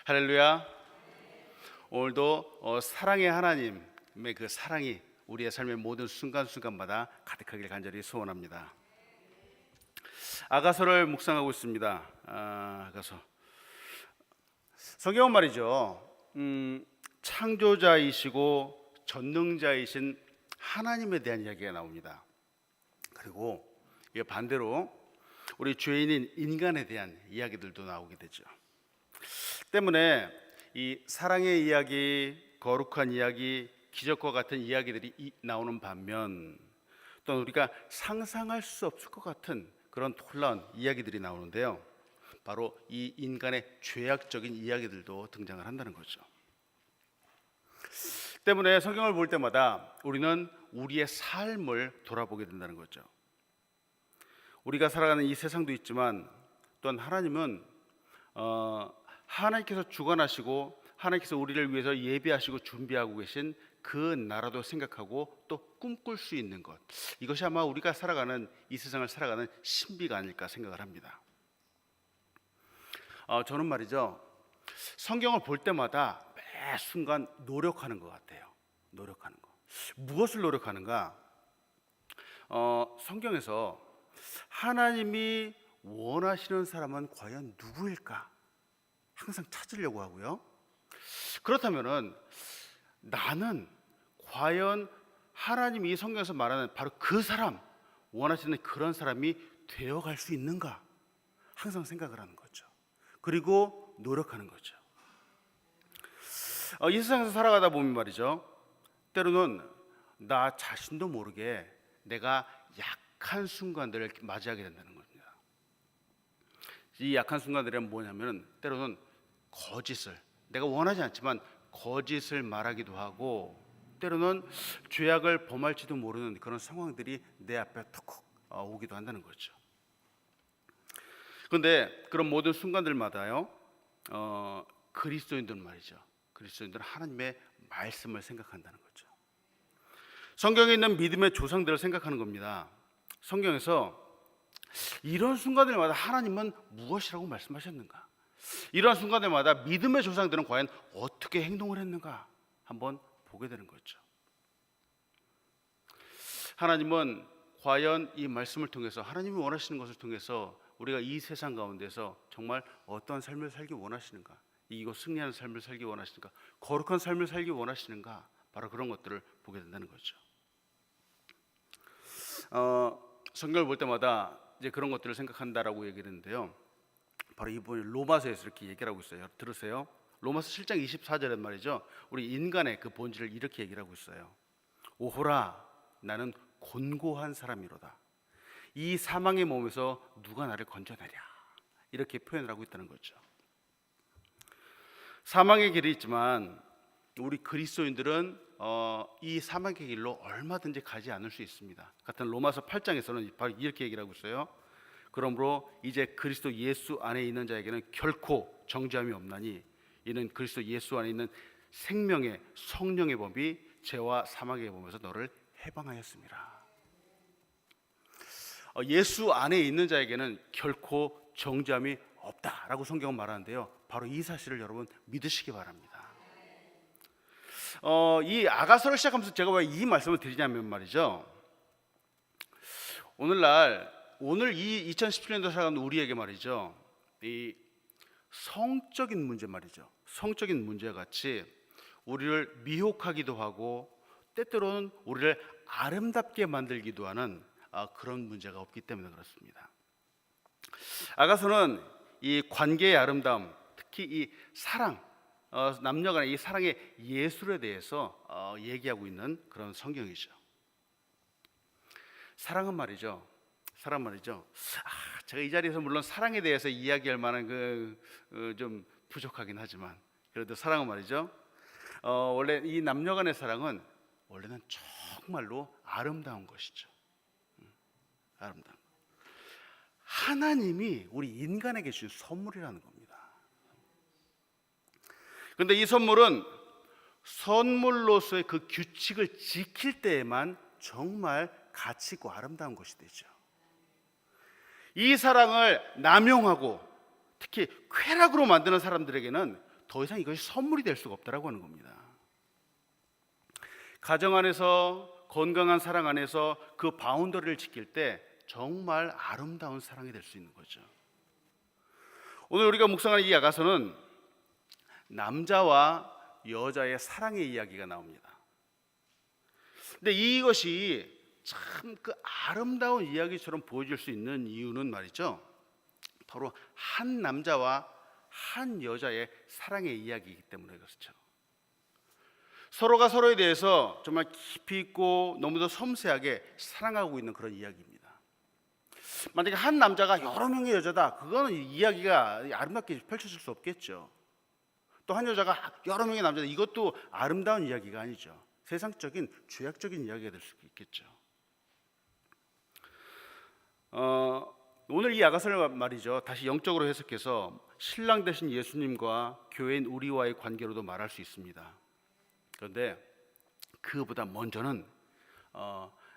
할렐루야. 오늘도 사랑의 하나님의 그 사랑이 우리의 삶의 모든 순간순간마다 가득하길 간절히 소원합니다. 아가서를 묵상하고 있습니다. 아가서. 성경은 말이죠, 창조자이시고 전능자이신 하나님에 대한 이야기가 나옵니다. 그리고 이 반대로 우리 죄인인 인간에 대한 이야기들도 나오게 되죠. 때문에 이 사랑의 이야기, 거룩한 이야기, 기적과 같은 이야기들이 나오는 반면, 또 우리가 상상할 수 없을 것 같은 그런 놀라운 이야기들이 나오는데요, 바로 이 인간의 죄악적인 이야기들도 등장을 한다는 거죠. 때문에 성경을 볼 때마다 우리는 우리의 삶을 돌아보게 된다는 거죠. 우리가 살아가는 이 세상도 있지만 또한 하나님은 하나님께서 주관하시고 하나님께서 우리를 위해서 예비하시고 준비하고 계신 그 나라도 생각하고 또 꿈꿀 수 있는 것, 이것이 아마 우리가 살아가는 이 세상을 살아가는 신비가 아닐까 생각을 합니다. 저는 말이죠, 성경을 볼 때마다 매 순간 노력하는 것 같아요. 노력하는 거. 무엇을 노력하는가? 성경에서 하나님이 원하시는 사람은 과연 누구일까? 항상 찾으려고 하고요. 그렇다면은 나는 과연 하나님이 이 성경에서 말하는 바로 그 사람, 원하시는 그런 사람이 되어갈 수 있는가? 항상 생각을 하는 거죠. 그리고 노력하는 거죠. 이 세상에서 살아가다 보면 말이죠, 때로는 나 자신도 모르게 내가 약한 순간들을 맞이하게 된다는 겁니다. 이 약한 순간들은 뭐냐면 때로는 거짓을, 내가 원하지 않지만 거짓을 말하기도 하고, 때로는 죄악을 범할지도 모르는 그런 상황들이 내 앞에 톡 오기도 한다는 거죠. 그런데 그런 모든 순간들마다요, 그리스도인들은 말이죠, 그리스도인들은 하나님의 말씀을 생각한다는 거죠. 성경에 있는 믿음의 조상들을 생각하는 겁니다. 성경에서 이런 순간들마다 하나님은 무엇이라고 말씀하셨는가? 이러한 순간들마다 믿음의 조상들은 과연 어떻게 행동을 했는가? 한번 보게 되는 거죠. 하나님은 과연 이 말씀을 통해서, 하나님이 원하시는 것을 통해서 우리가 이 세상 가운데서 정말 어떠한 삶을 살기 원하시는가? 이곳 승리하는 삶을 살기 원하시는가? 거룩한 삶을 살기 원하시는가? 바로 그런 것들을 보게 된다는 거죠. 성경을 볼 때마다 이제 그런 것들을 생각한다라고 얘기를 했는데요, 바로 이분이 로마서에서 이렇게 얘기를 하고 있어요. 들으세요. 로마서 7장 24절에 말이죠, 우리 인간의 그 본질을 이렇게 얘기를 하고 있어요. 오호라, 나는 곤고한 사람이로다. 이 사망의 몸에서 누가 나를 건져내랴. 이렇게 표현을 하고 있다는 거죠. 사망의 길이 있지만 우리 그리스도인들은 이 사망의 길로 얼마든지 가지 않을 수 있습니다. 같은 로마서 8장에서는 바로 이렇게 얘기를 하고 있어요. 그러므로 이제 그리스도 예수 안에 있는 자에게는 결코 정죄함이 없나니 이는 그리스도 예수 안에 있는 생명의 성령의 법이 죄와 사망의 법에서 너를 해방하였습니다. 예수 안에 있는 자에게는 결코 정죄함이 없다라고 성경은 말하는데요, 바로 이 사실을 여러분 믿으시기 바랍니다. 이 아가서를 시작하면서 제가 왜 이 말씀을 드리냐면 말이죠, 오늘 이 2017년도 살아가는 우리에게 말이죠, 이 성적인 문제 말이죠, 성적인 문제와 같이 우리를 미혹하기도 하고 때때로는 우리를 아름답게 만들기도 하는 그런 문제가 없기 때문에 그렇습니다. 아가서는 이 관계의 아름다움, 특히 이 사랑, 남녀 간의 이 사랑의 예술에 대해서 얘기하고 있는 그런 성경이죠. 사랑은 말이죠, 제가 이 자리에서 물론 사랑에 대해서 이야기할 만한 좀 부족하긴 하지만, 그래도 사랑은 말이죠, 원래 이 남녀 간의 사랑은 원래는 정말로 아름다운 것이죠. 아름다운. 하나님이 우리 인간에게 주신 선물이라는 겁니다. 그런데 이 선물은 선물로서의 그 규칙을 지킬 때에만 정말 가치 있고 아름다운 것이 되죠. 이 사랑을 남용하고 특히 쾌락으로 만드는 사람들에게는 더 이상 이것이 선물이 될 수가 없다라고 하는 겁니다. 가정 안에서 건강한 사랑 안에서 그 바운더리를 지킬 때 정말 아름다운 사랑이 될 수 있는 거죠. 오늘 우리가 묵상하는 이 야가서는 남자와 여자의 사랑의 이야기가 나옵니다. 근데 이것이 참 그 아름다운 이야기처럼 보여질 수 있는 이유는 말이죠, 바로 한 남자와 한 여자의 사랑의 이야기이기 때문에 그렇죠. 서로가 서로에 대해서 정말 깊이 있고 너무도 섬세하게 사랑하고 있는 그런 이야기입니다. 만약에 한 남자가 여러 명의 여자다, 그거는 이야기가 아름답게 펼쳐질 수 없겠죠. 또 한 여자가 여러 명의 남자다, 이것도 아름다운 이야기가 아니죠. 세상적인 죄악적인 이야기가 될 수 있겠죠. 오늘 이 야가서를 말이죠, 다시 영적으로 해석해서 신랑 되신 예수님과 교회인 우리와의 관계로도 말할 수 있습니다. 그런데 그보다 먼저는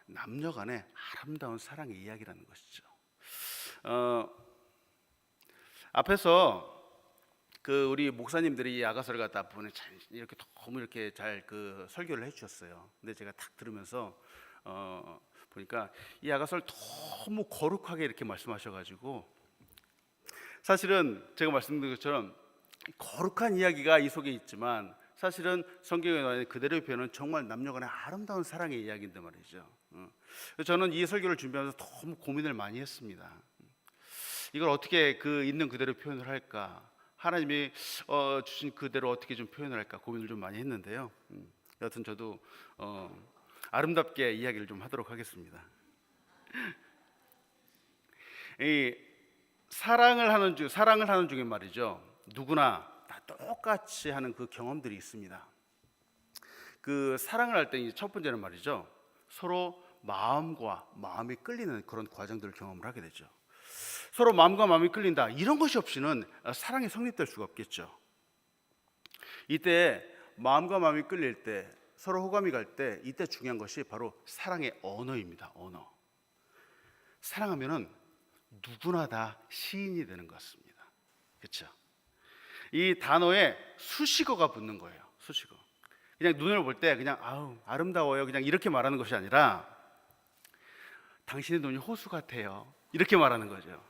남녀 간의 아름다운 사랑의 이야기라는 것이죠. 앞에서 그 우리 목사님들이 이 야가서를 갖다 이렇게 너무 이렇게 잘 그 설교를 해주셨어요. 근데 제가 딱 들으면서 보니까 이 야가서를 너무 거룩하게 이렇게 말씀하셔가지고, 사실은 제가 말씀드린 것처럼 거룩한 이야기가 이 속에 있지만 사실은 성경에 나와 있는 그대로의 표현은 정말 남녀간의 아름다운 사랑의 이야기인데 말이죠. 저는 이 설교를 준비하면서 너무 고민을 많이 했습니다. 이걸 어떻게 그 있는 그대로 표현을 할까, 하나님이 주신 그대로 어떻게 좀 표현을 할까 고민을 좀 많이 했는데요. 여하튼 저도 아름답게 이야기를 좀 하도록 하겠습니다. 이 사랑을 하는 중에 말이죠, 누구나 다 똑같이 하는 그 경험들이 있습니다. 그 사랑을 할 때 첫 번째는 말이죠, 서로 마음과 마음이 끌리는 그런 과정들을 경험을 하게 되죠. 서로 마음과 마음이 끌린다, 이런 것이 없이는 사랑이 성립될 수가 없겠죠. 이때 마음과 마음이 끌릴 때, 서로 호감이 갈 때, 이때 중요한 것이 바로 사랑의 언어입니다. 언어. 사랑하면은 누구나 다 시인이 되는 것 같습니다. 그렇죠? 이 단어에 수식어가 붙는 거예요. 수식어. 그냥 눈을 볼 때 그냥 아우 아름다워요, 그냥 이렇게 말하는 것이 아니라 당신의 눈이 호수 같아요, 이렇게 말하는 거죠.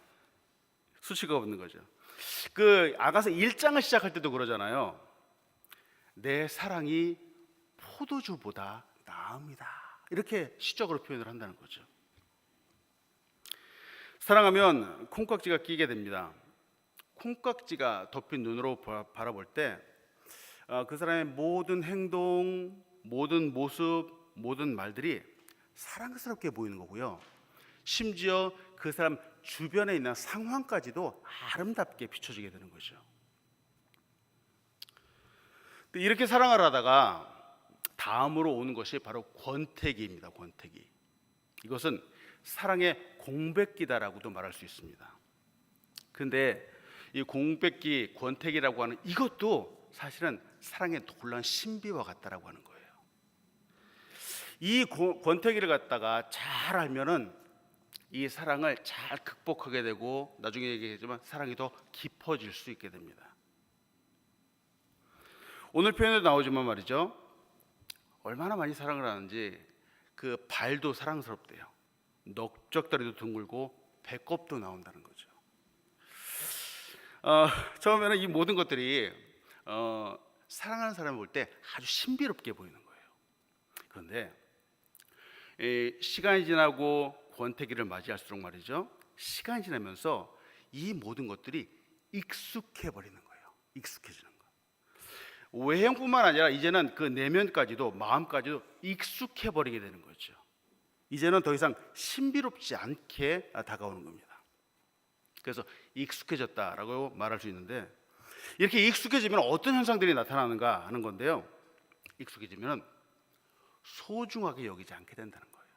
수식어가 붙는 거죠. 그 아가서 1장을 시작할 때도 그러잖아요. 내 사랑이 포도주보다 나음이다, 이렇게 시적으로 표현을 한다는 거죠. 사랑하면 콩깍지가 끼게 됩니다. 콩깍지가 덮인 눈으로 바라볼 때 그 사람의 모든 행동, 모든 모습, 모든 말들이 사랑스럽게 보이는 거고요, 심지어 그 사람 주변에 있는 상황까지도 아름답게 비춰지게 되는 거죠. 이렇게 사랑을 하다가 다음으로 오는 것이 바로 권태기입니다. 권태기. 이것은 사랑의 공백기다라고도 말할 수 있습니다. 근데 이 공백기, 권태기라고 하는 이것도 사실은 사랑의 놀라운 신비와 같다라고 하는 거예요. 이 권태기를 갖다가 잘 알면은 이 사랑을 잘 극복하게 되고, 나중에 얘기하지만 사랑이 더 깊어질 수 있게 됩니다. 오늘 표현에도 나오지만 말이죠, 얼마나 많이 사랑을 하는지 그 발도 사랑스럽대요. 넓적다리도 둥글고 배꼽도 나온다는 거죠. 처음에는 이 모든 것들이 사랑하는 사람을 볼 때 아주 신비롭게 보이는 거예요. 그런데 시간이 지나고 권태기를 맞이할수록 말이죠, 시간이 지나면서 이 모든 것들이 익숙해 버리는 거예요. 익숙해지는 거예요. 외형뿐만 아니라 이제는 그 내면까지도, 마음까지도 익숙해 버리게 되는 거죠. 이제는 더 이상 신비롭지 않게 다가오는 겁니다. 그래서 익숙해졌다라고 말할 수 있는데, 이렇게 익숙해지면 어떤 현상들이 나타나는가 하는 건데요, 익숙해지면 소중하게 여기지 않게 된다는 거예요.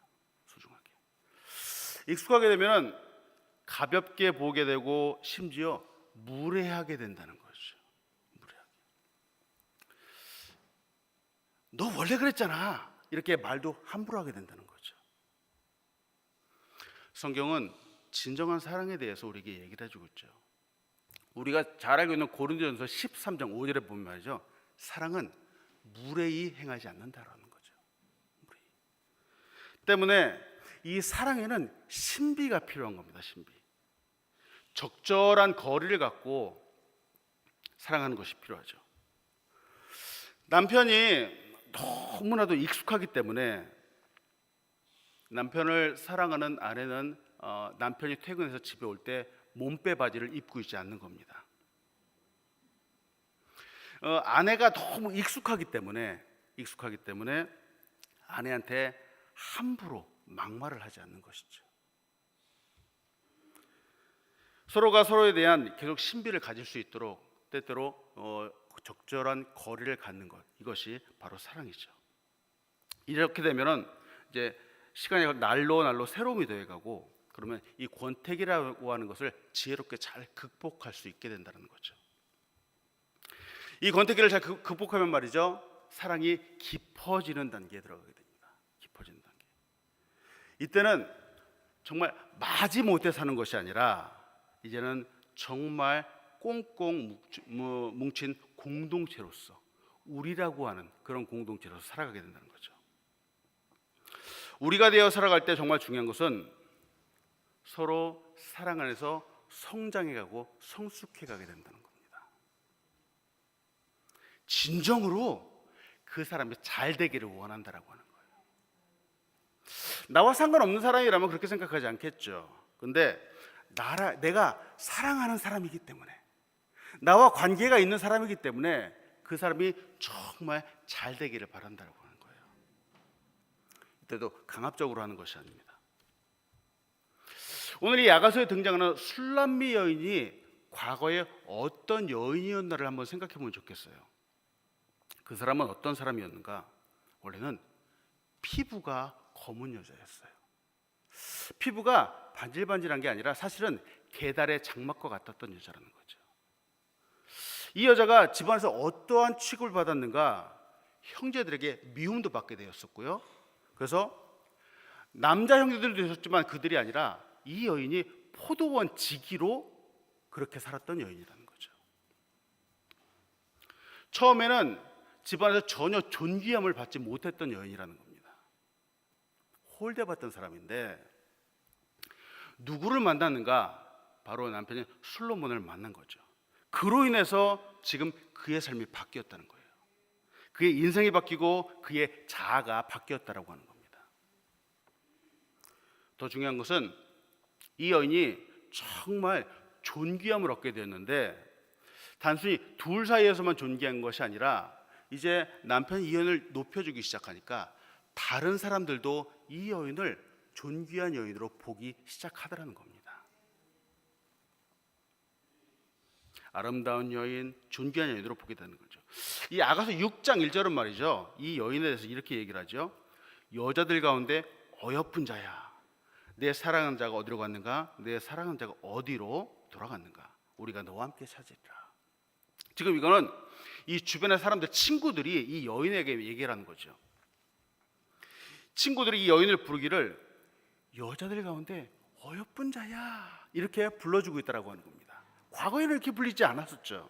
소중하게. 익숙하게 되면 가볍게 보게 되고 심지어 무례하게 된다는 거죠. 무례하게. 너 원래 그랬잖아, 이렇게 말도 함부로 하게 된다는 거죠. 성경은 진정한 사랑에 대해서 우리에게 얘기를 해주고 있죠. 우리가 잘 알고 있는 고린도전서 13장 5절에 보면 말이죠, 사랑은 무례히 행하지 않는다라는 거죠. 무례히. 때문에 이 사랑에는 신비가 필요한 겁니다. 신비. 적절한 거리를 갖고 사랑하는 것이 필요하죠. 남편이 너무나도 익숙하기 때문에 남편을 사랑하는 아내는 남편이 퇴근해서 집에 올 때 몸빼 바지를 입고 있지 않는 겁니다. 아내가 너무 익숙하기 때문에 아내한테 함부로 막말을 하지 않는 것이죠. 서로가 서로에 대한 계속 신비를 가질 수 있도록 때때로 적절한 거리를 갖는 것, 이것이 바로 사랑이죠. 이렇게 되면은 이제 시간이 날로 새로움이 되어가고, 그러면 이 권태기라고 하는 것을 지혜롭게 잘 극복할 수 있게 된다는 거죠. 이 권태기를 잘 극복하면 말이죠, 사랑이 깊어지는 단계에 들어가게 됩니다. 깊어지는 단계. 이때는 정말 마지못해 사는 것이 아니라 이제는 정말 꽁꽁 뭉친 공동체로서, 우리라고 하는 그런 공동체로서 살아가게 된다는 거죠. 우리가 되어 살아갈 때 정말 중요한 것은 서로 사랑 안에서 성장해가고 성숙해가게 된다는 겁니다. 진정으로 그 사람이 잘 되기를 원한다라고 하는 거예요. 나와 상관없는 사람이라면 그렇게 생각하지 않겠죠. 근데 내가 사랑하는 사람이기 때문에, 나와 관계가 있는 사람이기 때문에 그 사람이 정말 잘 되기를 바란다고 하는 거예요. 이때도 강압적으로 하는 것이 아닙니다. 오늘 이 야가서에 등장하는 술람미 여인이 과거에 어떤 여인이었나를 한번 생각해 보면 좋겠어요. 그 사람은 어떤 사람이었는가? 원래는 피부가 검은 여자였어요. 피부가 반질반질한 게 아니라 사실은 게달의 장막과 같았던 여자라는 거죠. 이 여자가 집안에서 어떠한 취급을 받았는가? 형제들에게 미움도 받게 되었었고요. 그래서 남자 형제들도 있었지만 그들이 아니라 이 여인이 포도원 지기로 그렇게 살았던 여인이라는 거죠. 처음에는 집안에서 전혀 존귀함을 받지 못했던 여인이라는 겁니다. 홀대받던 사람인데 누구를 만났는가? 바로 남편이 솔로몬을 만난 거죠. 그로 인해서 지금 그의 삶이 바뀌었다는 거예요. 그의 인생이 바뀌고 그의 자아가 바뀌었다라고 하는 겁니다. 더 중요한 것은 이 여인이 정말 존귀함을 얻게 되었는데, 단순히 둘 사이에서만 존귀한 것이 아니라 이제 남편이 이 여인을 높여주기 시작하니까 다른 사람들도 이 여인을 존귀한 여인으로 보기 시작하더라는 겁니다. 아름다운 여인, 존귀한 여인으로 보게 되는 거죠. 이 아가서 6장 1절은 말이죠, 이 여인에 대해서 이렇게 얘기를 하죠. 여자들 가운데 어여쁜 자야, 내 사랑하는 자가 어디로 갔는가? 내 사랑하는 자가 어디로 돌아갔는가? 우리가 너와 함께 찾으리라. 지금 이거는 이 주변의 사람들, 친구들이 이 여인에게 얘기를 하는 거죠. 친구들이 이 여인을 부르기를 여자들 가운데 어여쁜 자야, 이렇게 불러주고 있다라고 하는 겁니다. 과거에는 이렇게 불리지 않았었죠.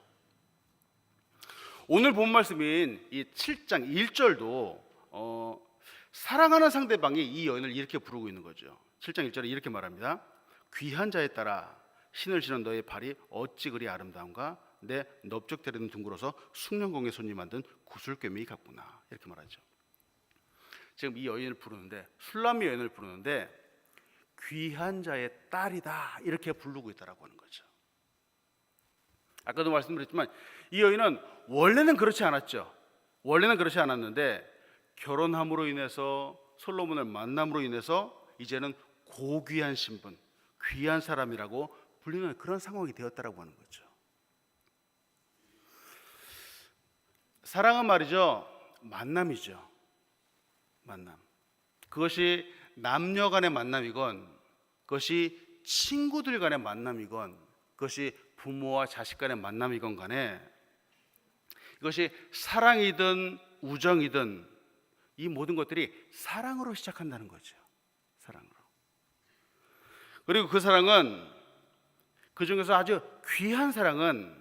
오늘 본 말씀인 이 7장 1절도 사랑하는 상대방이 이 여인을 이렇게 부르고 있는 거죠. 7장 1절에 이렇게 말합니다. 귀한 자에 따라 신을 신은 너의 발이 어찌 그리 아름다운가? 내 넓적대리는 둥그러서 숭늉공의 손이 만든 구슬꿰미 같구나, 이렇게 말하죠. 지금 이 여인을 부르는데, 술람미 여인을 부르는데 귀한 자의 딸이다, 이렇게 부르고 있다라고 하는 거죠. 아까도 말씀드렸지만 이 여인은 원래는 그렇지 않았죠. 원래는 그렇지 않았는데 결혼함으로 인해서, 솔로몬을 만남으로 인해서 이제는 고귀한 신분, 귀한 사람이라고 불리는 그런 상황이 되었다라고 하는 거죠. 사랑은 말이죠, 만남이죠. 만남. 그것이 남녀 간의 만남이건, 그것이 친구들 간의 만남이건, 그것이 부모와 자식 간의 만남이건 간에, 이것이 사랑이든 우정이든 이 모든 것들이 사랑으로 시작한다는 거죠. 사랑으로. 그리고 그 사랑은 그 중에서 아주 귀한 사랑은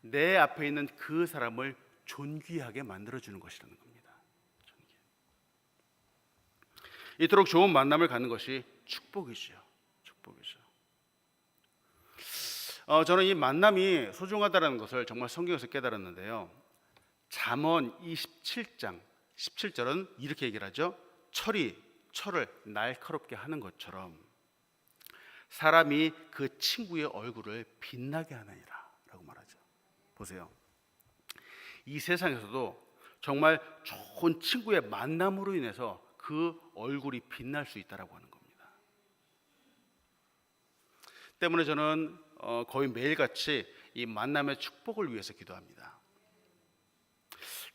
내 앞에 있는 그 사람을 존귀하게 만들어주는 것이라는 겁니다. 이토록 좋은 만남을 갖는 것이 축복이죠. 축복이죠. 저는 이 만남이 소중하다는 것을 정말 성경에서 깨달았는데요. 잠언 27장 17절은 이렇게 얘기를 하죠. 철이 철을 날카롭게 하는 것처럼 사람이 그 친구의 얼굴을 빛나게 하느니라 라고 말하죠. 보세요. 이 세상에서도 정말 좋은 친구의 만남으로 인해서 그 얼굴이 빛날 수 있다라고 하는 겁니다. 때문에 저는 거의 매일같이 이 만남의 축복을 위해서 기도합니다.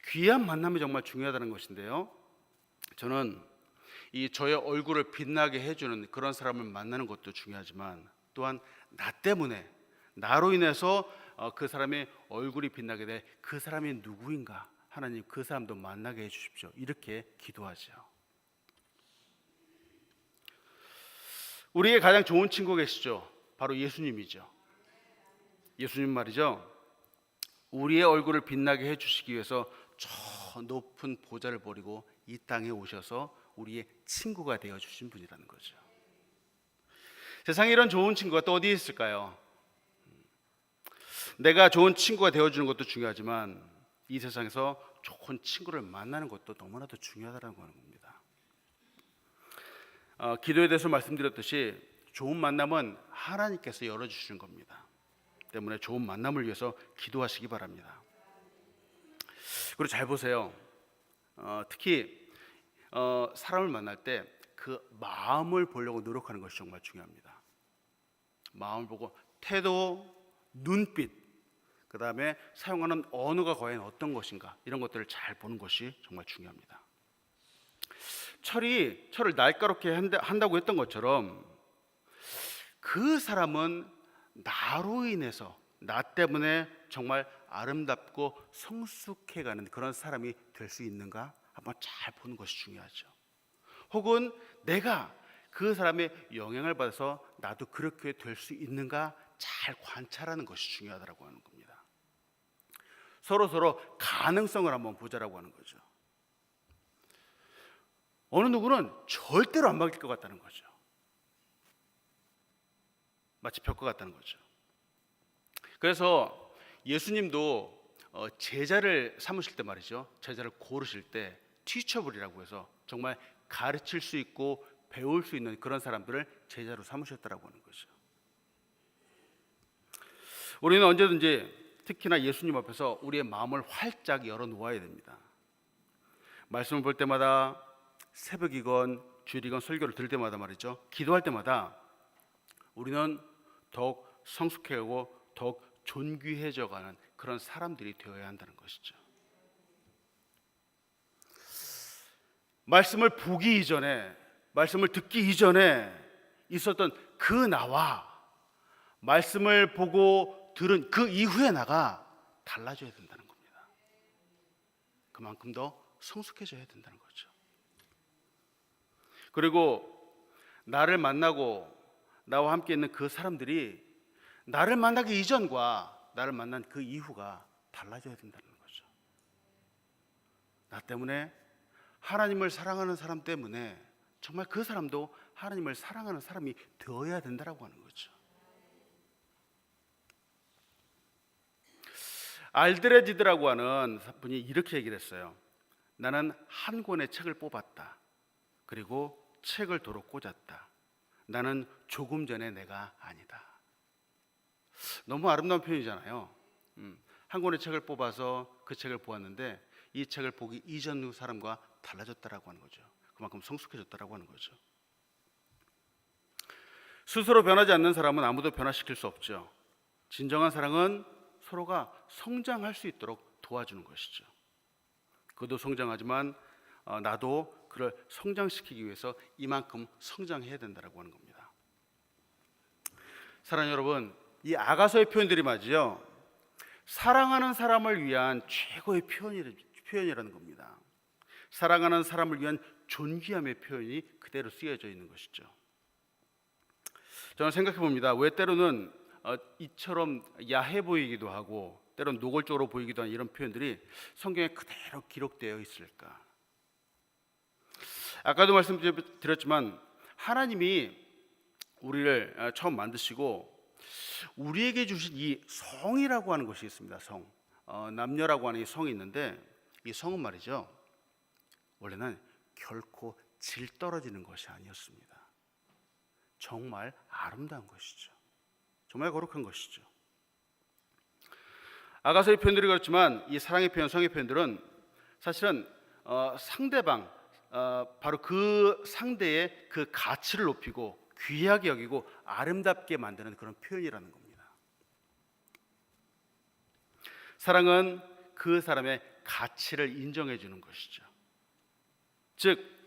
귀한 만남이 정말 중요하다는 것인데요. 저는 이 저의 얼굴을 빛나게 해주는 그런 사람을 만나는 것도 중요하지만 또한 나 때문에 나로 인해서 그 사람의 얼굴이 빛나게 돼 그 사람이 누구인가 하나님 그 사람도 만나게 해주십시오. 이렇게 기도하죠. 우리의 가장 좋은 친구 계시죠. 바로 예수님이죠. 예수님 말이죠. 우리의 얼굴을 빛나게 해주시기 위해서 저 높은 보좌를 버리고 이 땅에 오셔서 우리의 친구가 되어주신 분이라는 거죠. 세상에 이런 좋은 친구가 또 어디에 있을까요? 내가 좋은 친구가 되어주는 것도 중요하지만 이 세상에서 좋은 친구를 만나는 것도 너무나도 중요하다고 하는 겁니다. 기도에 대해서 말씀드렸듯이 좋은 만남은 하나님께서 열어주시는 겁니다. 때문에 좋은 만남을 위해서 기도하시기 바랍니다. 그리고 잘 보세요. 특히 사람을 만날 때 그 마음을 보려고 노력하는 것이 정말 중요합니다. 마음을 보고 태도, 눈빛, 그 다음에 사용하는 언어가 과연 어떤 것인가 이런 것들을 잘 보는 것이 정말 중요합니다. 철을 날카롭게 한다고 했던 것처럼 그 사람은 나로 인해서 나 때문에 정말 아름답고 성숙해가는 그런 사람이 될 수 있는가 한번 잘 보는 것이 중요하죠. 혹은 내가 그 사람의 영향을 받아서 나도 그렇게 될 수 있는가 잘 관찰하는 것이 중요하다고 하는 겁니다. 서로 가능성을 한번 보자라고 하는 거죠. 어느 누구는 절대로 안 바뀔 것 같다는 거죠. 마치 벽과 같다는 거죠. 그래서 예수님도 제자를 삼으실 때 말이죠. 제자를 고르실 때 티처블이라고 해서 정말 가르칠 수 있고 배울 수 있는 그런 사람들을 제자로 삼으셨다라고 하는 거죠. 우리는 언제든지 특히나 예수님 앞에서 우리의 마음을 활짝 열어놓아야 됩니다. 말씀을 볼 때마다 새벽이건 주일이건 설교를 들을 때마다 말이죠. 기도할 때마다 우리는 더욱 성숙해가고 더욱 존귀해져가는 그런 사람들이 되어야 한다는 것이죠. 말씀을 보기 이전에, 말씀을 듣기 이전에 있었던 그 나와 말씀을 보고 들은 그 이후에 나가 달라져야 된다는 겁니다. 그만큼 더 성숙해져야 된다는 거죠. 그리고 나를 만나고 나와 함께 있는 그 사람들이 나를 만나기 이전과 나를 만난 그 이후가 달라져야 된다는 거죠. 나 때문에 하나님을 사랑하는 사람 때문에 정말 그 사람도 하나님을 사랑하는 사람이 되어야 된다고 하는 거죠. 알드레지드라고 하는 분이 이렇게 얘기를 했어요. 나는 한 권의 책을 뽑았다. 그리고 책을 도로 꽂았다. 나는 조금 전에 내가 아니다. 너무 아름다운 표현이잖아요. 한 권의 책을 뽑아서 그 책을 보았는데 이 책을 보기 이전 사람과 달라졌다라고 하는 거죠. 그만큼 성숙해졌다라고 하는 거죠. 스스로 변하지 않는 사람은 아무도 변화시킬 수 없죠. 진정한 사랑은 서로가 성장할 수 있도록 도와주는 것이죠. 그도 성장하지만 나도 그를 성장시키기 위해서 이만큼 성장해야 된다라고 하는 겁니다. 사랑하는 여러분, 이 아가서의 표현들이 맞지요. 사랑하는 사람을 위한 최고의 표현이라는 겁니다. 사랑하는 사람을 위한 존귀함의 표현이 그대로 쓰여져 있는 것이죠. 저는 생각해 봅니다. 왜 때로는 이처럼 야해 보이기도 하고 때론 노골적으로 보이기도 하는 이런 표현들이 성경에 그대로 기록되어 있을까? 아까도 말씀드렸지만 하나님이 우리를 처음 만드시고 우리에게 주신 이 성이라고 하는 것이 있습니다. 성, 남녀라고 하는 이 성이 있는데 이 성은 말이죠, 원래는 결코 질 떨어지는 것이 아니었습니다. 정말 아름다운 것이죠. 정말 거룩한 것이죠. 아가서의 표현들이 그렇지만 이 사랑의 표현, 성의 표현들은 사실은 상대방, 바로 그 상대의 그 가치를 높이고 귀하게 여기고 아름답게 만드는 그런 표현이라는 겁니다. 사랑은 그 사람의 가치를 인정해 주는 것이죠. 즉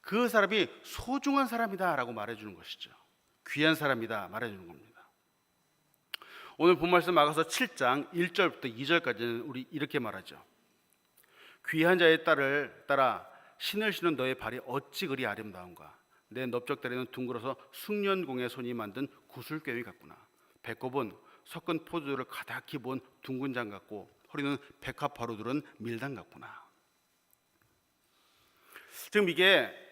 그 사람이 소중한 사람이다라고 말해주는 것이죠. 귀한 사람이다 말해주는 겁니다. 오늘 본 말씀 아가서 7장 1절부터 2절까지는 우리 이렇게 말하죠. 귀한 자의 딸을 따라 신을 신은 너의 발이 어찌 그리 아름다운가. 내 넓적다리는 둥글어서 숙련공의 손이 만든 구슬꿰미 같구나. 배꼽은 섞은 포도주를 가득히 부은 둥근 장 같고 허리는 백합화로 두른 밀당 같구나. 지금 이게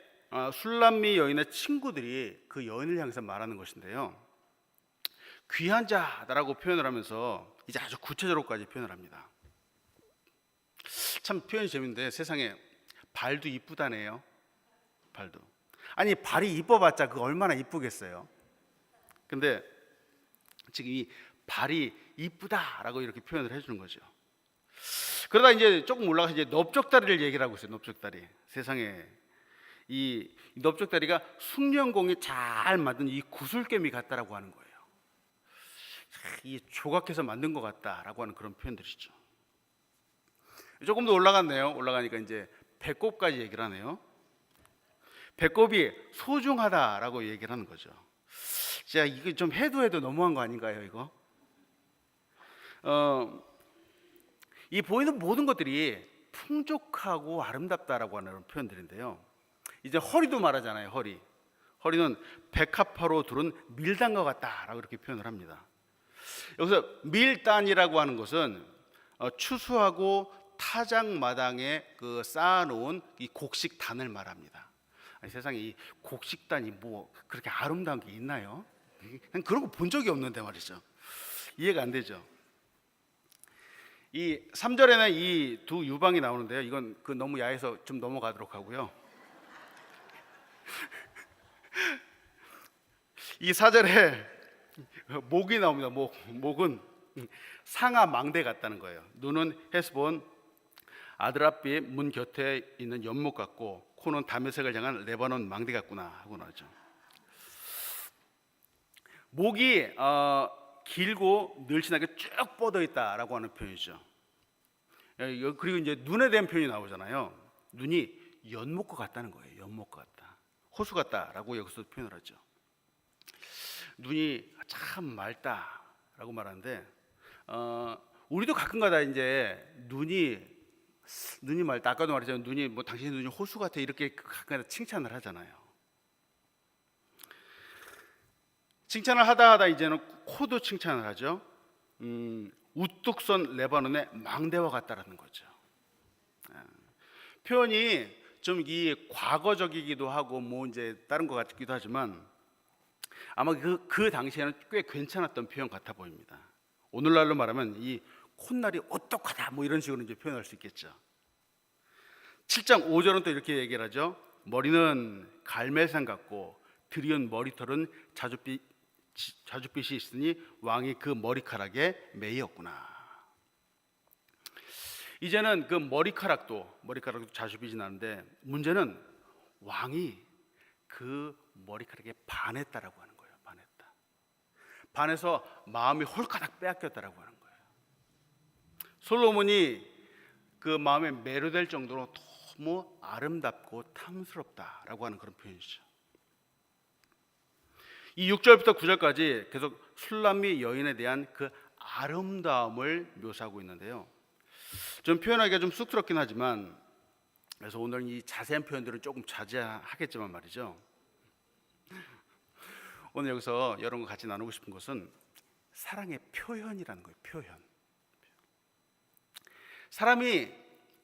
술람미 여인의 친구들이 그 여인을 향해서 말하는 것인데요, 귀한 자라고 표현을 하면서 이제 아주 구체적으로까지 표현을 합니다. 참 표현이 재밌는데 세상에 발도 이쁘다네요. 발도. 아니 발이 이뻐봤자 그 얼마나 이쁘겠어요. 근데 지금 이 발이 이쁘다라고 이렇게 표현을 해주는 거죠. 그러다 이제 조금 올라가서 이제 넓적다리를 얘기를 하고 있어요. 넓적다리. 세상에 이 넓적다리가 숙련공이 잘 만든 이 구슬꿰미 같다라고 하는 거예요. 이 조각해서 만든 것 같다라고 하는 그런 표현들이죠. 조금 더 올라갔네요. 올라가니까 이제 배꼽까지 얘기를 하네요. 배꼽이 소중하다라고 얘기를 하는 거죠. 자, 이거 좀 해도 너무한 거 아닌가요, 이거? 이 보이는 모든 것들이 풍족하고 아름답다라고 하는 표현들인데요. 이제 허리도 말하잖아요. 허리는 백합화로 두른 밀단과 같다라고 이렇게 표현을 합니다. 여기서 밀단이라고 하는 것은 추수하고 타작마당에 그 쌓아놓은 이 곡식단을 말합니다. 아니, 세상에 이 곡식단이 뭐 그렇게 아름다운 게 있나요? 그런 거 본 적이 없는데 말이죠. 이해가 안 되죠. 이 3절에는 이 두 유방이 나오는데요. 이건 그 너무 야해서 좀 넘어가도록 하고요. 이 4절에 목이 나옵니다. 목은 상아 망대 같다는 거예요. 눈은 헤스본 아드라빛 문 곁에 있는 연못 같고 코는 다메섹을 향한 레바논 망대 같구나 하고 나오죠. 목이 길고 늘씬하게 쭉 뻗어 있다라고 하는 표현이죠. 그리고 이제 눈에 대한 표현이 나오잖아요. 눈이 연못과 같다는 거예요. 연못과 같다, 호수 같다라고 여기서 표현을 하죠. 눈이 참 맑다라고 말하는데 우리도 가끔가다 이제 눈이 맑다, 아까도 말했잖아요. 눈이 뭐 당신의 눈이 호수 같아 이렇게 가끔가다 칭찬을 하잖아요. 칭찬을 하다 이제는 코도 칭찬을 하죠. 우뚝 선 레바논의 망대와 같다라는 거죠. 표현이 좀 이 과거적이기도 하고 뭐 이제 다른 것 같기도 하지만 아마 그 당시에는 꽤 괜찮았던 표현 같아 보입니다. 오늘날로 말하면 이 콧날이 오똑하다 뭐 이런 식으로 이제 표현할 수 있겠죠. 7장 5절은 또 이렇게 얘기를 하죠. 머리는 갈멜산 같고 드리운 머리털은 자줏빛이 있으니 왕이 그 머리카락에 매였구나. 이제는 그 머리카락도 자줏빛이 나는데 문제는 왕이 그 머리카락에 반했다라고 하는 거예요. 반해서 마음이 홀가닥 빼앗겼다라고 하는 거예요. 솔로몬이 그 마음에 매료될 정도로 너무 아름답고 탐스럽다라고 하는 그런 표현이죠. 이 6절부터 9절까지 계속 술람미 여인에 대한 그 아름다움을 묘사하고 있는데요. 좀 표현하기가 좀 쑥스럽긴 하지만 그래서 오늘 이 자세한 표현들은 조금 자제하겠지만 말이죠. 오늘 여기서 여러분과 같이 나누고 싶은 것은 사랑의 표현이라는 거예요. 표현. 사람이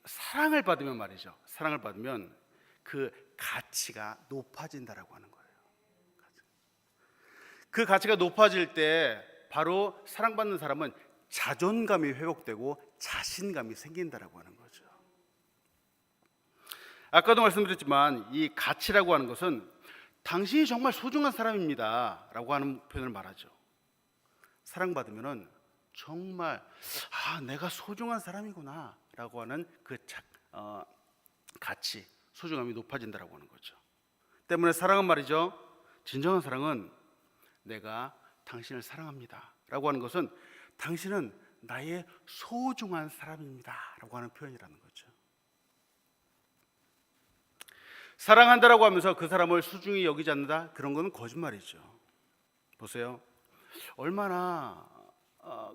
사랑을 받으면 말이죠. 사랑을 받으면 그 가치가 높아진다라고 하는 거예요. 그 가치가 높아질 때 바로 사랑받는 사람은 자존감이 회복되고 자신감이 생긴다라고 하는 거죠. 아까도 말씀드렸지만 이 가치라고 하는 것은 당신이 정말 소중한 사람입니다 라고 하는 표현을 말하죠. 사랑받으면은 정말 내가 소중한 사람이구나 라고 하는 그 가치, 소중함이 높아진다라고 하는 거죠. 때문에 사랑은 말이죠, 진정한 사랑은 내가 당신을 사랑합니다 라고 하는 것은 당신은 나의 소중한 사람입니다 라고 하는 표현이라는 거죠. 사랑한다라고 하면서 그 사람을 소중히 여기지 않는다, 그런 거는 거짓말이죠. 보세요, 얼마나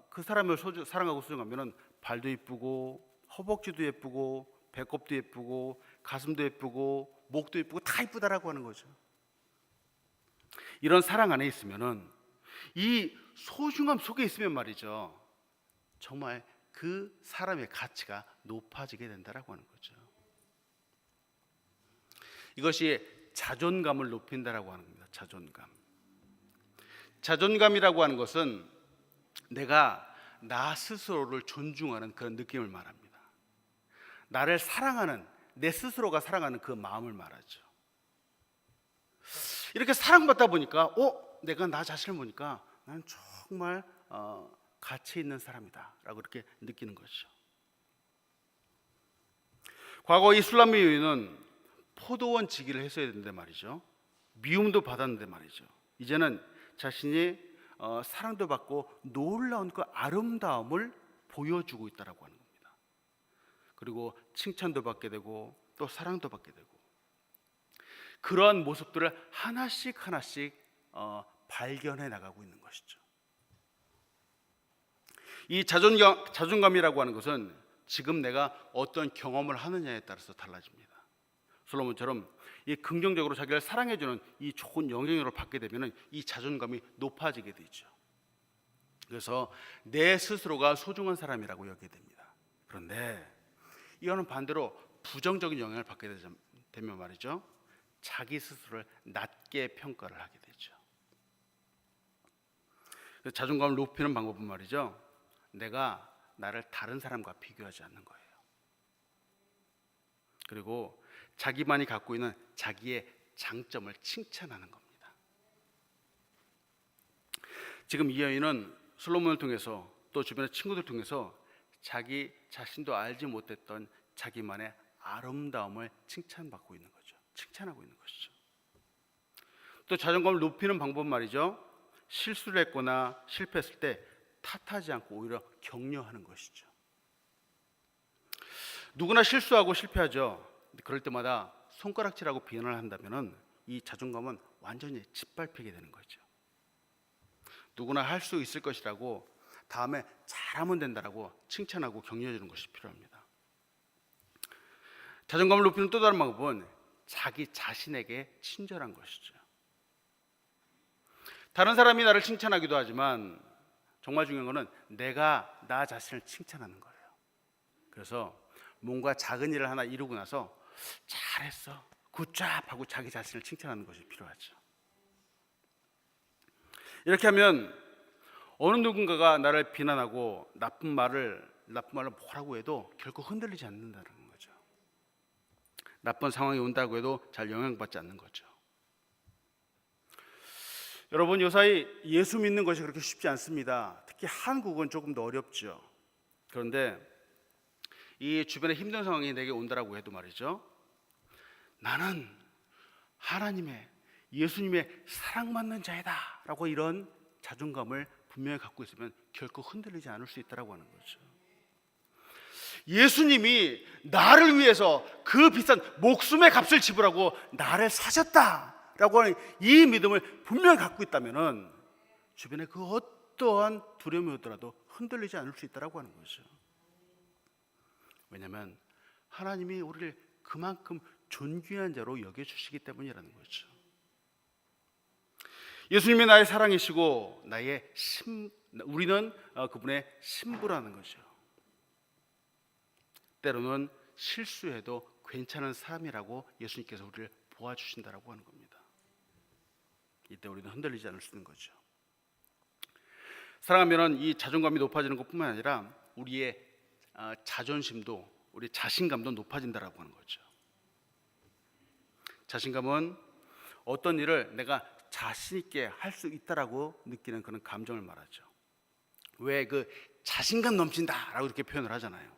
그 사람을 사랑하고 소중하면 발도 예쁘고 허벅지도 예쁘고 배꼽도 예쁘고 가슴도 예쁘고 목도 예쁘고 다 예쁘다라고 하는 거죠. 이런 사랑 안에 있으면은, 이 소중함 속에 있으면 말이죠, 정말 그 사람의 가치가 높아지게 된다라고 하는 거죠. 이것이 자존감을 높인다라고 하는 겁니다. 자존감이라고 하는 것은 내가 나 스스로를 존중하는 그런 느낌을 말합니다. 나를 사랑하는, 내 스스로가 사랑하는 그 마음을 말하죠. 이렇게 사랑받다 보니까 내가 나 자신을 보니까 나는 정말 가치 있는 사람이다 라고 이렇게 느끼는 것이죠. 과거 이 술람미 여인은 포도원 지기를 했어야 되는데 말이죠, 미움도 받았는데 말이죠, 이제는 자신이 사랑도 받고 놀라운 그 아름다움을 보여주고 있다라고 하는 겁니다. 그리고 칭찬도 받게 되고 또 사랑도 받게 되고, 그러한 모습들을 하나씩 발견해 나가고 있는 것이죠. 이 자존감이라고 하는 것은 지금 내가 어떤 경험을 하느냐에 따라서 달라집니다. 솔로몬처럼 이 긍정적으로 자기를 사랑해주는 이 좋은 영향력을 받게 되면 이 자존감이 높아지게 되죠. 그래서 내 스스로가 소중한 사람이라고 여기게 됩니다. 그런데 이거는 반대로 부정적인 영향을 받게 되면 말이죠, 자기 스스로를 낮게 평가를 하게 되죠. 그래서 자존감을 높이는 방법은 말이죠, 내가 나를 다른 사람과 비교하지 않는 거예요. 그리고 자기만이 갖고 있는 자기의 장점을 칭찬하는 겁니다. 지금 이 여인은 솔로몬을 통해서 또 주변의 친구들 통해서 자기 자신도 알지 못했던 자기만의 아름다움을 칭찬받고 있는 거죠. 칭찬하고 있는 것이죠. 또 자존감을 높이는 방법 말이죠, 실수를 했거나 실패했을 때 탓하지 않고 오히려 격려하는 것이죠. 누구나 실수하고 실패하죠. 그럴 때마다 손가락질하고 비난을 한다면 이 자존감은 완전히 짓밟히게 되는 거죠. 누구나 할 수 있을 것이라고, 다음에 잘하면 된다라고 칭찬하고 격려해 주는 것이 필요합니다. 자존감을 높이는 또 다른 방법은 자기 자신에게 친절한 것이죠. 다른 사람이 나를 칭찬하기도 하지만 정말 중요한 것은 내가 나 자신을 칭찬하는 거예요. 그래서 뭔가 작은 일을 하나 이루고 나서 잘했어, 굿잡 하고 자기 자신을 칭찬하는 것이 필요하죠. 이렇게 하면 어느 누군가가 나를 비난하고 나쁜 말을 뭐라고 해도 결코 흔들리지 않는다는 거죠. 나쁜 상황이 온다고 해도 잘 영향받지 않는 거죠. 여러분, 요사이 예수 믿는 것이 그렇게 쉽지 않습니다. 특히 한국은 조금 더 어렵죠. 그런데 이 주변에 힘든 상황이 내게 온다라고 해도 말이죠, 나는 하나님의, 예수님의 사랑받는 자이다 라고 이런 자존감을 분명히 갖고 있으면 결코 흔들리지 않을 수 있다고 하는 거죠. 예수님이 나를 위해서 그 비싼 목숨의 값을 지불하고 나를 사셨다라고 하는 이 믿음을 분명히 갖고 있다면 주변에 그 어떠한 두려움이 오더라도 흔들리지 않을 수 있다고 하는 거죠. 왜냐하면 하나님이 우리를 그만큼 존귀한 자로 여겨주시기 때문이라는 거죠. 예수님이 나의 사랑이시고 우리는 그분의 신부라는 거죠. 때로는 실수해도 괜찮은 사람이라고 예수님께서 우리를 보아주신다라고 하는 겁니다. 이때 우리는 흔들리지 않을 수 있는 거죠. 사랑하면 이 자존감이 높아지는 것뿐만 아니라 우리의 자존심도, 우리 자신감도 높아진다라고 하는 거죠. 자신감은 어떤 일을 내가 자신 있게 할 수 있다라고 느끼는 그런 감정을 말하죠. 왜 그 자신감 넘친다라고 이렇게 표현을 하잖아요.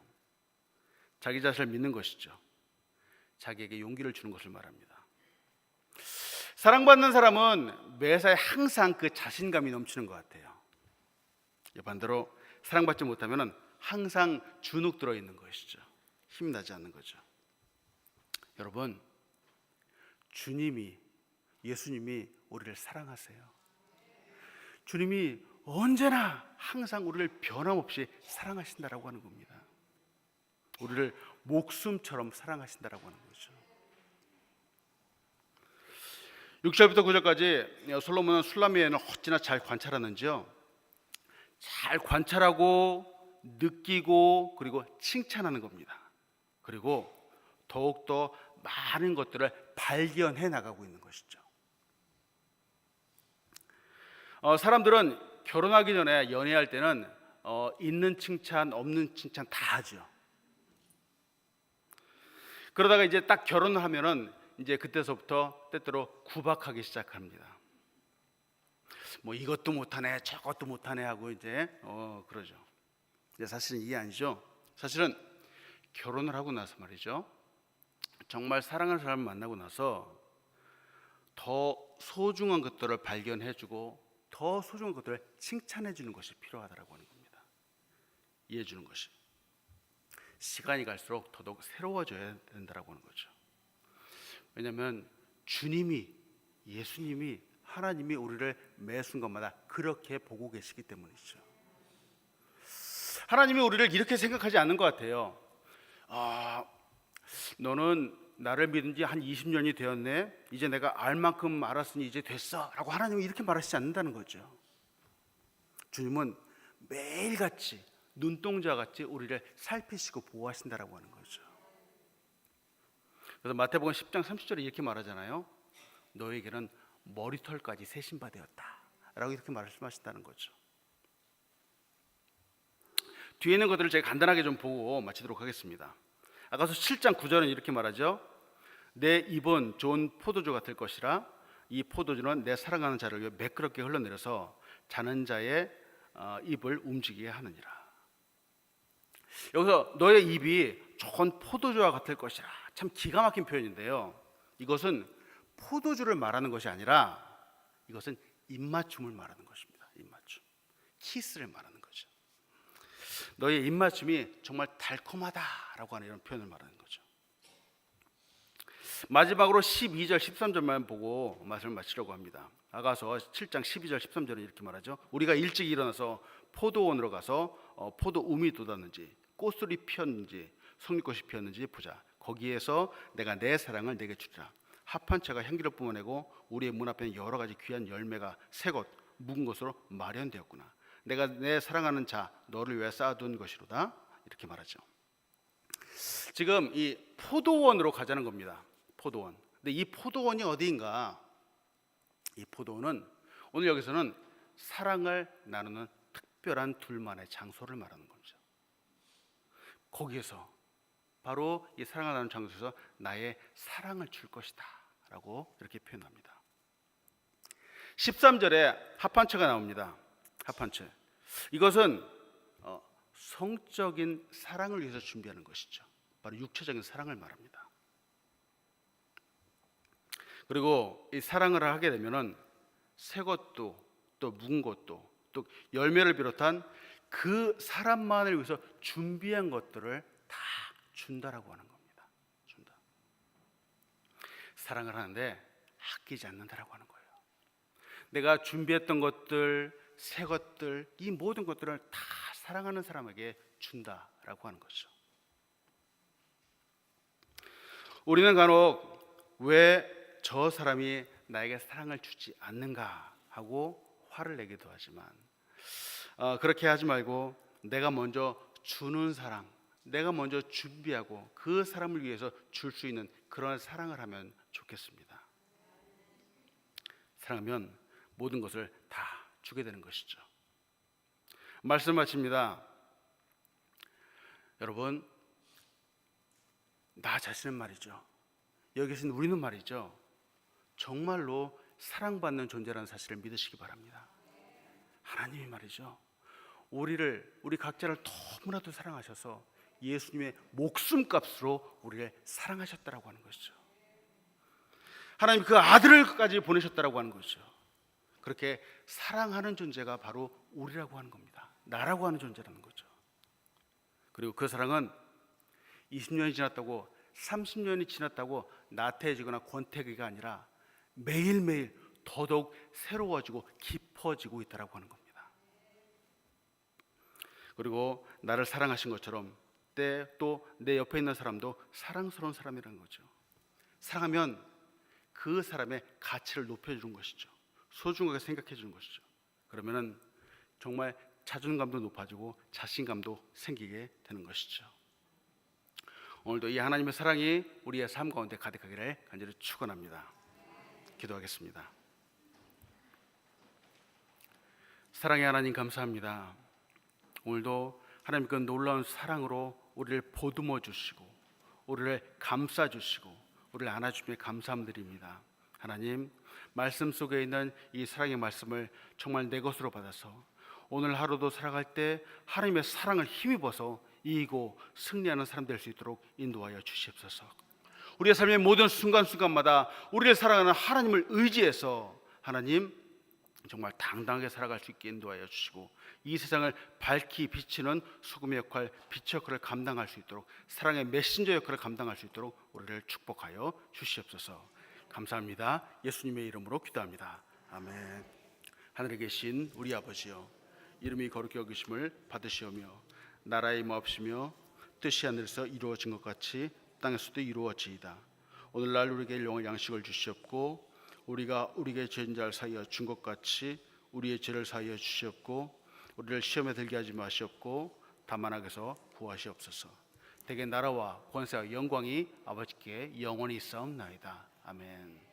자기 자신을 믿는 것이죠. 자기에게 용기를 주는 것을 말합니다. 사랑받는 사람은 매사에 항상 그 자신감이 넘치는 것 같아요. 반대로 사랑받지 못하면 항상 주눅 들어 있는 것이죠. 힘이 나지 않는 거죠. 여러분, 예수님이 우리를 사랑하세요. 주님이 언제나 항상 우리를 변함없이 사랑하신다라고 하는 겁니다. 우리를 목숨처럼 사랑하신다라고 하는 거죠. 6절부터 9절까지 솔로몬은 술람의 여인을 어찌나 잘 관찰하는지요. 잘 관찰하고 느끼고 그리고 칭찬하는 겁니다. 그리고 더욱더 많은 것들을 발견해 나가고 있는 것이죠. 사람들은 결혼하기 전에 연애할 때는 있는 칭찬 없는 칭찬 다 하죠. 그러다가 이제 딱 결혼을 하면은 이제 그때서부터 때때로 구박하기 시작합니다. 뭐 이것도 못하네 저것도 못하네 하고 이제 그러죠. 근데 사실은 이게 아니죠. 사실은 결혼을 하고 나서 말이죠, 정말 사랑하는 사람을 만나고 나서 더 소중한 것들을 발견해주고 더 소중한 것들을 칭찬해주는 것이 필요하다고 하는 겁니다. 이해해주는 것이 시간이 갈수록 더더욱 새로워져야 된다고 하는 거죠. 왜냐하면 예수님이 하나님이 우리를 매 순간마다 그렇게 보고 계시기 때문이죠. 하나님이 우리를 이렇게 생각하지 않는 것 같아요. 너는 나를 믿은 지 한 20년이 되었네, 이제 내가 알 만큼 알았으니 이제 됐어 라고 하나님은 이렇게 말하시지 않는다는 거죠. 주님은 매일같이 눈동자같이 우리를 살피시고 보호하신다라고 하는 거죠. 그래서 마태복음 10장 30절에 이렇게 말하잖아요. 너에게는 머리털까지 세신바 되었다 라고 이렇게 말씀하신다는 거죠. 뒤에 있는 것들을 제가 간단하게 좀 보고 마치도록 하겠습니다. 아까서 7장 9절은 이렇게 말하죠. 내 입은 좋은 포도주 같을 것이라 이 포도주는 내 사랑하는 자를 위해 매끄럽게 흘러내려서 자는 자의 입을 움직이게 하느니라. 여기서 너의 입이 좋은 포도주와 같을 것이라, 참 기가 막힌 표현인데요, 이것은 포도주를 말하는 것이 아니라 이것은 입맞춤을 말하는 것입니다. 입맞춤, 키스를 말하는 거죠. 너의 입맞춤이 정말 달콤하다라고 하는 이런 표현을 말하는 거죠. 마지막으로 12절 13절만 보고 말씀을 마치려고 합니다. 아가서 7장 12절 13절은 이렇게 말하죠. 우리가 일찍 일어나서 포도원으로 가서 포도움이 돋았는지 꽃술이 피었는지 성리꽃이 피었는지 보자. 거기에서 내가 내 사랑을 내게 주리라. 합한 채가 향기를 뿜어내고 우리의 문 앞에는 여러 가지 귀한 열매가 새것 묵은 것으로 마련되었구나. 내가 내 사랑하는 자 너를 위해 쌓아둔 것이로다. 이렇게 말하죠. 지금 이 포도원으로 가자는 겁니다. 포도원. 근데 이 포도원이 어디인가? 이 포도원은 오늘 여기서는 사랑을 나누는 특별한 둘만의 장소를 말하는 거죠. 거기에서 바로 이 사랑을 나누는 장소에서 나의 사랑을 줄 것이다 라고 이렇게 표현합니다. 13절에 합한채가 나옵니다. 합한채. 이것은 성적인 사랑을 위해서 준비하는 것이죠. 바로 육체적인 사랑을 말합니다. 그리고 이 사랑을 하게 되면은 새 것도 또 묵은 것도 또 열매를 비롯한 그 사람만을 위해서 준비한 것들을 다 준다라고 하는 겁니다. 준다. 사랑을 하는데 아끼지 않는다라고 하는 거예요. 내가 준비했던 것들, 새 것들, 이 모든 것들을 다 사랑하는 사람에게 준다라고 하는 거죠. 우리는 간혹 왜 저 사람이 나에게 사랑을 주지 않는가 하고 화를 내기도 하지만 그렇게 하지 말고 내가 먼저 주는 사랑, 내가 먼저 준비하고 그 사람을 위해서 줄 수 있는 그런 사랑을 하면 좋겠습니다. 사랑하면 모든 것을 다 주게 되는 것이죠. 말씀 마칩니다. 여러분, 나 자신은 말이죠, 여기 계신 우리는 말이죠, 정말로 사랑받는 존재라는 사실을 믿으시기 바랍니다. 하나님이 말이죠, 우리 각자를 너무나도 사랑하셔서 예수님의 목숨값으로 우리를 사랑하셨다라고 하는 것이죠. 하나님 그 아들을까지 보내셨다라고 하는 것이죠. 그렇게 사랑하는 존재가 바로 우리라고 하는 겁니다. 나라고 하는 존재라는 거죠. 그리고 그 사랑은 20년이 지났다고 30년이 지났다고 나태해지거나 권태기가 아니라 매일매일 더더욱 새로워지고 깊어지고 있다라고 하는 겁니다. 그리고 나를 사랑하신 것처럼 또 내 옆에 있는 사람도 사랑스러운 사람이라는 거죠. 사랑하면 그 사람의 가치를 높여주는 것이죠. 소중하게 생각해 주는 것이죠. 그러면은 정말 자존감도 높아지고 자신감도 생기게 되는 것이죠. 오늘도 이 하나님의 사랑이 우리의 삶 가운데 가득하기를 간절히 축원합니다. 기도하겠습니다. 사랑의 하나님, 감사합니다. 오늘도 하나님 그 놀라운 사랑으로 우리를 보듬어 주시고 우리를 감싸 주시고 우리를 안아주시며 감사드립니다. 하나님, 말씀 속에 있는 이 사랑의 말씀을 정말 내 것으로 받아서 오늘 하루도 살아갈 때 하나님의 사랑을 힘입어서 이기고 승리하는 사람 될 수 있도록 인도하여 주시옵소서. 우리의 삶의 모든 순간순간마다 우리를 사랑하는 하나님을 의지해서 하나님 정말 당당하게 살아갈 수 있게 인도하여 주시고 이 세상을 밝히 비치는 소금의 역할, 빛의 역할을 감당할 수 있도록 사랑의 메신저 역할을 감당할 수 있도록 우리를 축복하여 주시옵소서. 감사합니다. 예수님의 이름으로 기도합니다. 아멘. 하늘에 계신 우리 아버지여, 이름이 거룩히 여기심을 받으시오며 나라의 임하옵시며 뜻이 하늘에서 이루어진 것 같이 땅에서도 이루어지이다. 오늘날 우리에게 일용할 양식을 주시옵고 우리가 우리에게 죄인 자를 사하여 준 것 같이 우리의 죄를 사하여 주시옵고 우리를 시험에 들게 하지 마시옵고 다만 악에서 구하시옵소서. 대개 나라와 권세와 영광이 아버지께 영원히 있사옵나이다. 아멘.